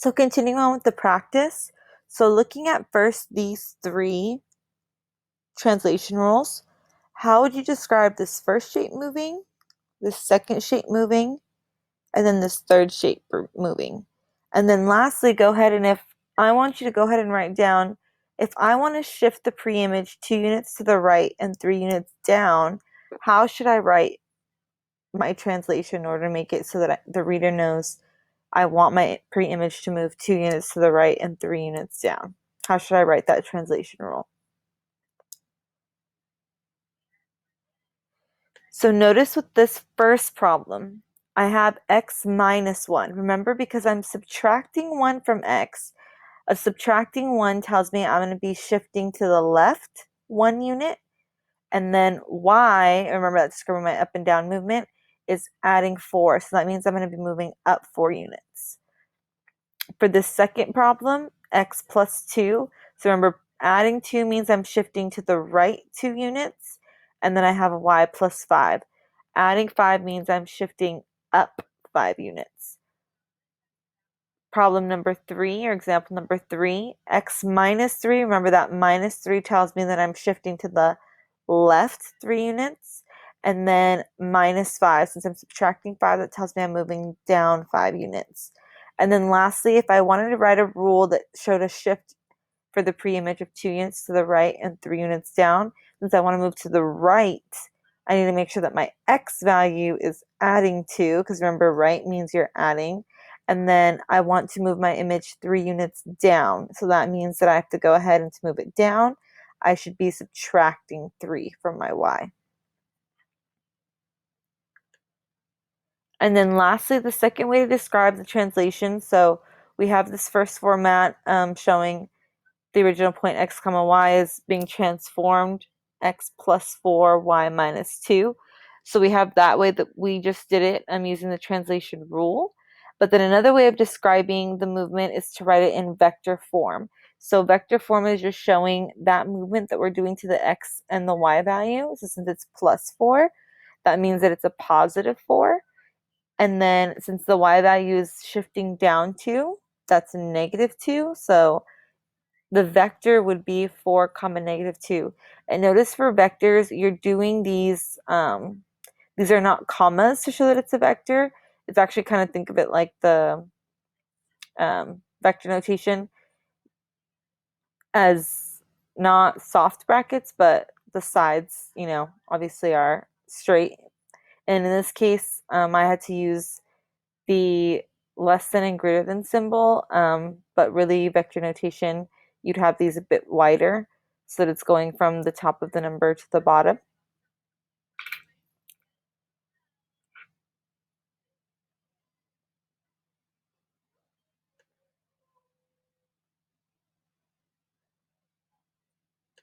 So continuing on with the practice, so looking at first these three translation rules, how would you describe this first shape moving, this second shape moving, and then this third shape moving? And then lastly, go ahead and if I want you to go ahead and write down, if I want to shift the pre-image 2 units to the right and 3 units down, how should I write my translation in order to make it so that the reader knows I want my pre-image to move 2 units to the right and 3 units down? How should I write that translation rule? So notice with this first problem, I have x minus 1. Remember, because I'm subtracting 1 from x, a subtracting 1 tells me I'm going to be shifting to the left 1 unit, and then y, remember that's describing my up and down movement, is adding 4. So that means I'm going to be moving up 4 units. For this second problem, x plus 2. So remember, adding 2 means I'm shifting to the right 2 units, and then I have a y plus 5. Adding 5 means I'm shifting up 5 units. Problem number 3, or example number 3, x minus 3. Remember that minus 3 tells me that I'm shifting to the left 3 units. And then minus 5, since I'm subtracting 5, that tells me I'm moving down 5 units. And then lastly, if I wanted to write a rule that showed a shift for the pre-image of 2 units to the right and 3 units down, since I want to move to the right, I need to make sure that my x value is adding 2, because remember, right means you're adding. And then I want to move my image 3 units down. So that means that I have to go ahead and to move it down, I should be subtracting 3 from my y. And then lastly, the second way to describe the translation. So we have this first format showing the original point x comma y is being transformed x plus 4, y minus 2. So we have that way that we just did it. I'm using the translation rule. But then another way of describing the movement is to write it in vector form. So vector form is just showing that movement that we're doing to the x and the y value. So since it's plus 4, that means that it's a positive 4. And then since the y value is shifting down 2, that's a negative 2. So the vector would be 4 comma negative 2. And notice for vectors, you're doing these are not commas to show that it's a vector. It's actually kind of, think of it like the vector notation as not soft brackets, but the sides, obviously are straight. And in this case, I had to use the less than and greater than symbol, but really vector notation, you'd have these a bit wider so that it's going from the top of the number to the bottom.